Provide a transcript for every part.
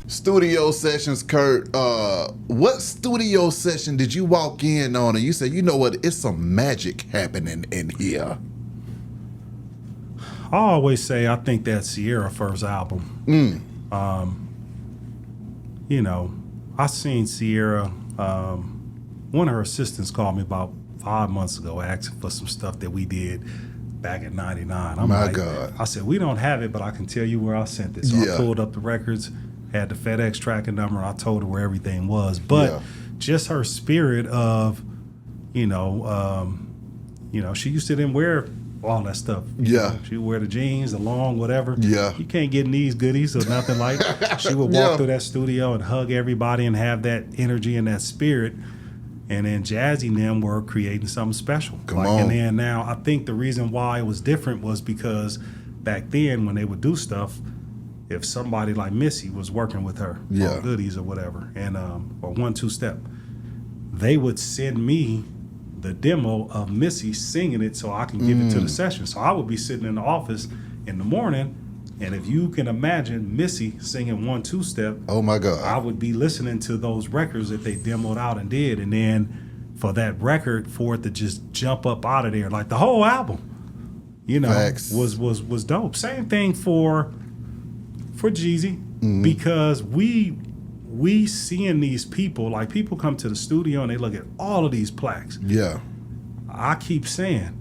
Studio sessions, Kurt. What studio session did you walk in on and you said, you know what, it's some magic happening in here? I always say I think that Sierra first album. You know, I seen Sierra. One of her assistants called me about 5 months ago asking for some stuff that we did back in '99. My God. I said, we don't have it, but I can tell you where I sent it. So I pulled up the records, had the FedEx tracking number, and I told her where everything was. But just her spirit of, you know, she used to then wear all that stuff. You know, she would wear the jeans, the long, whatever. Yeah. You can't get in these goodies or nothing like that. She would walk through that studio and hug everybody and have that energy and that spirit. And then Jazzy and them were creating something special. Come on. And then now I think the reason why it was different was because back then when they would do stuff, if somebody like Missy was working with her on goodies or whatever, and or 1-2 Step, they would send me the demo of Missy singing it so I can give it to the session. So I would be sitting in the office in the morning, and if you can imagine Missy singing 1-2 Step, oh my God, I would be listening to those records that they demoed out and did, and then for that record for it to just jump up out of there, like the whole album, you know, was dope. Same thing for Jeezy, because we seeing these people, like people come to the studio and they look at all of these plaques. Yeah. I keep saying,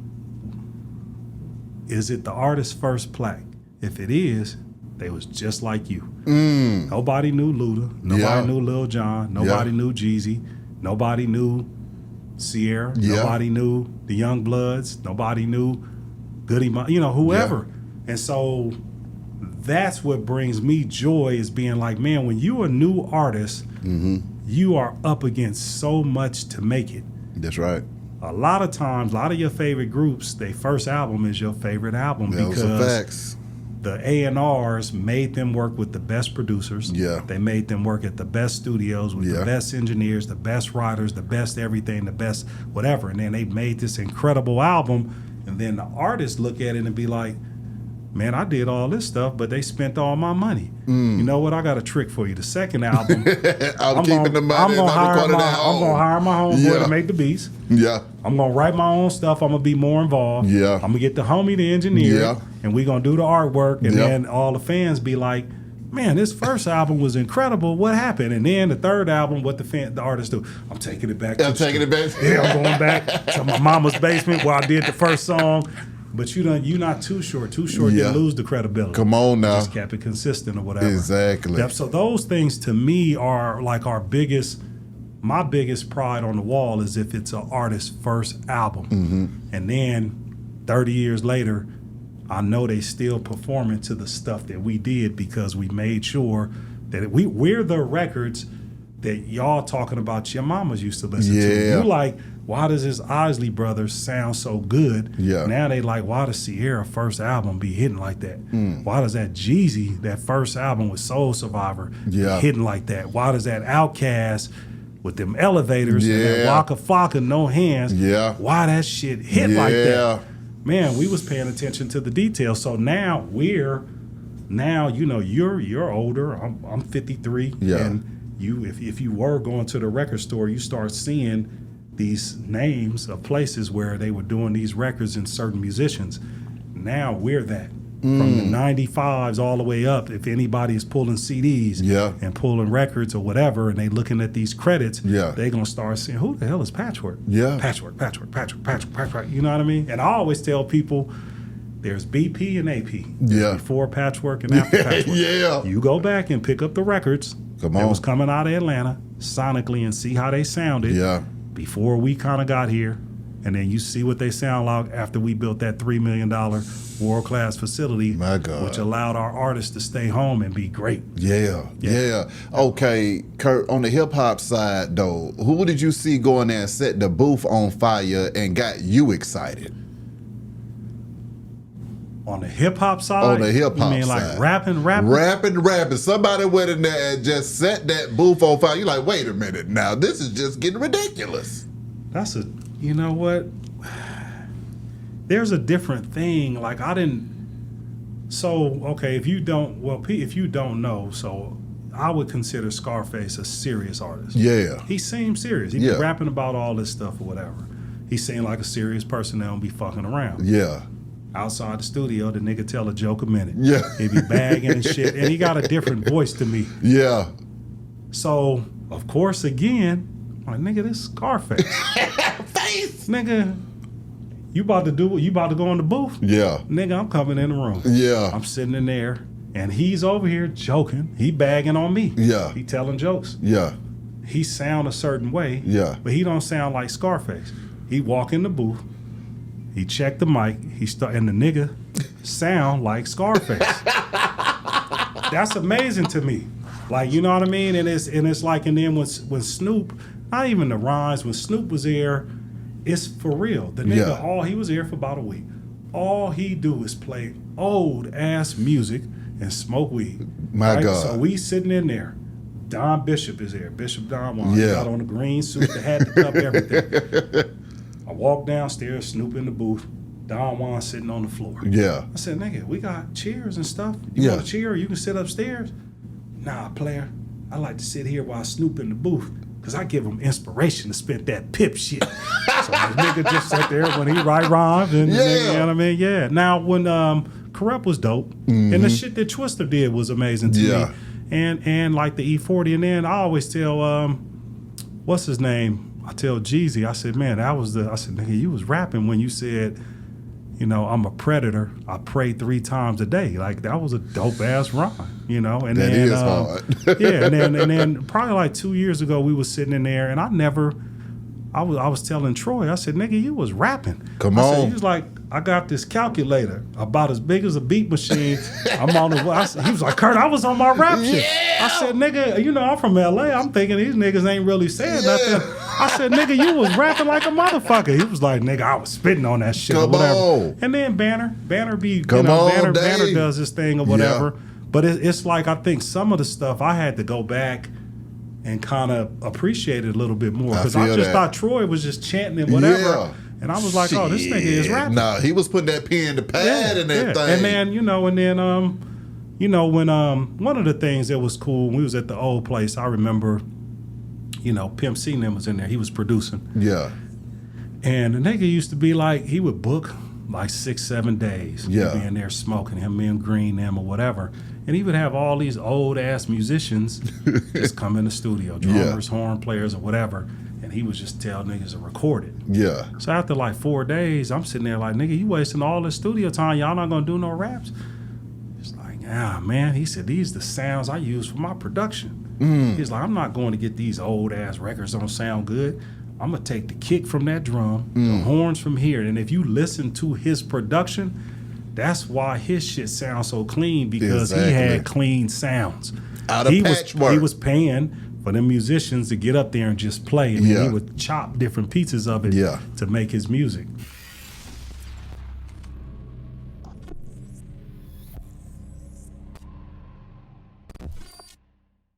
is it the artist's first plaque? If it is, they was just like you. Nobody knew Luda. Nobody knew Lil Jon. Nobody knew Jeezy. Nobody knew Sierra. Nobody knew the Young Bloods. Nobody knew Goody Mob, you know, whoever. And so that's what brings me joy, is being like, man, when you're a new artist, you are up against so much to make it. That's right. A lot of times, a lot of your favorite groups, their first album is your favorite album because the A&Rs made them work with the best producers. Yeah. They made them work at the best studios with the best engineers, the best writers, the best everything, the best whatever. And then they made this incredible album. And then the artists look at it and be like, man, I did all this stuff, but they spent all my money. You know what? I got a trick for you. The second album, I'm going to hire my homeboy to make the beats. Yeah. I'm going to write my own stuff. I'm going to be more involved. Yeah. I'm going to get the homie to engineer, and we're going to do the artwork, and then all the fans be like, man, this first album was incredible. What happened? And then the third album, what the artists do? I'm taking it back. I'm going back to my mama's basement where I did the first song. But you're not too short. Too short, you lose the credibility. Come on now. Just kept it consistent or whatever. Exactly. Yep. So those things to me are like my biggest pride on the wall is if it's an artist's first album. And then 30 years later, I know they still performing to the stuff that we did because we made sure that we're the records that y'all talking about your mamas used to listen to. You like, why does this Isley Brothers sound so good? Yeah. Now they like, why does Sierra first album be hitting like that? Why does that Jeezy, that first album with Soul Survivor, be hitting like that? Why does that Outkast with them elevators and that Waka Flocka, No Hands, why that shit hit like that? Man, we was paying attention to the details. So now you know, you're older. I'm 53. And if you were going to the record store, you start seeing these names of places where they were doing these records and certain musicians. Now we're that. From the 95s all the way up, if anybody is pulling CDs and pulling records or whatever, and they looking at these credits, they're going to start saying, who the hell is Patchwerk? Patchwerk. You know what I mean? And I always tell people, there's BP and AP. Before Patchwerk and after Patchwerk. You go back and pick up the records that was coming out of Atlanta sonically and see how they sounded before we kind of got here. And then you see what they sound like after we built that $3 million world-class facility, which allowed our artists to stay home and be great. Yeah. Okay, Kurt, on the hip-hop side, though, who did you see go in there and set the booth on fire and got you excited? On the hip-hop side? On the hip-hop side. You mean like rapping? Rapping. Somebody went in there and just set that booth on fire. You're like, wait a minute now, this is just getting ridiculous. You know what? There's a different thing. Like if you don't know, so I would consider Scarface a serious artist. Yeah. He seemed serious. He be rapping about all this stuff or whatever. He seemed like a serious person that don't be fucking around. Yeah. Outside the studio, the nigga tell a joke a minute. Yeah. He be bagging and shit. And he got a different voice to me. Yeah. So, of course, again, I'm like, nigga, this is Scarface. Face. Nigga, you about to do it? You about to go in the booth? Yeah. Nigga, I'm coming in the room. Yeah. I'm sitting in there, and he's over here joking. He bagging on me. Yeah. He telling jokes. Yeah. He sound a certain way. Yeah. But he don't sound like Scarface. He walk in the booth. He check the mic. And the nigga sound like Scarface. That's amazing to me. Like, you know what I mean? And it's like, and then when Snoop, not even the rhymes, when Snoop was here, it's for real. The nigga, he was here for about a week. All he do is play old ass music and smoke weed. My God. So we sitting in there. Don Bishop is here. Bishop Don Juan. Yeah. Got on the green suit, the hat, the cup, everything. I walk downstairs, Snoop in the booth. Don Juan sitting on the floor. Yeah. I said, nigga, we got chairs and stuff. You want a chair or you can sit upstairs? Nah, player. I like to sit here while Snoop in the booth because I give him inspiration to spit that Pip shit. So the nigga just sat there when he write rhymes and you know what I mean? Yeah. Now when Corrupt was dope and the shit that Twister did was amazing to me. And like the E40, and then I always tell what's his name? I tell Jeezy, I said, man, I said, nigga, you was rapping when you said, you know, I'm a predator. I pray 3 times a day. Like that was a dope ass rhyme, you know. And that then, is hard. yeah, and then probably like 2 years ago, we was sitting in there, and I was telling Troy, I said, nigga, you was rapping. Come I on. said, he was like, I got this calculator about as big as a beat machine. I'm on the. He was like, Kurt, I was on my rap shit. I said, nigga, you know, I'm from LA. I'm thinking these niggas ain't really saying nothing. I said, nigga, you was rapping like a motherfucker. He was like, nigga, I was spitting on that shit or whatever. On. And then Banner be, Come on, Banner does this thing or whatever. Yeah. But it's like, I think some of the stuff I had to go back and kind of appreciate it a little bit more. Because I just thought Troy was just chanting and whatever. Yeah. And I was like, oh, this nigga is rapping. Nah, he was putting that pen to pad and that thing. And then, when one of the things that was cool, when we was at the old place, I remember, Pimp C was in there. He was producing. Yeah. And the nigga used to be like, he would book like 6-7 days. Yeah. He'd be in there smoking, him and Green, them or whatever. And he would have all these old ass musicians just come in the studio, drummers, horn players or whatever. And he would just tell niggas to record it. Yeah. So after like 4 days, I'm sitting there like, nigga, you wasting all this studio time. Y'all not gonna do no raps? It's like, man. He said, these the sounds I use for my production. He's like, I'm not going to get these old ass records don't sound good. I'm gonna take the kick from that drum, the horns from here. And if you listen to his production, that's why his shit sounds so clean, because he had clean sounds. Out of Patchwerk. He was paying for them musicians to get up there and just play, and he would chop different pieces of it to make his music.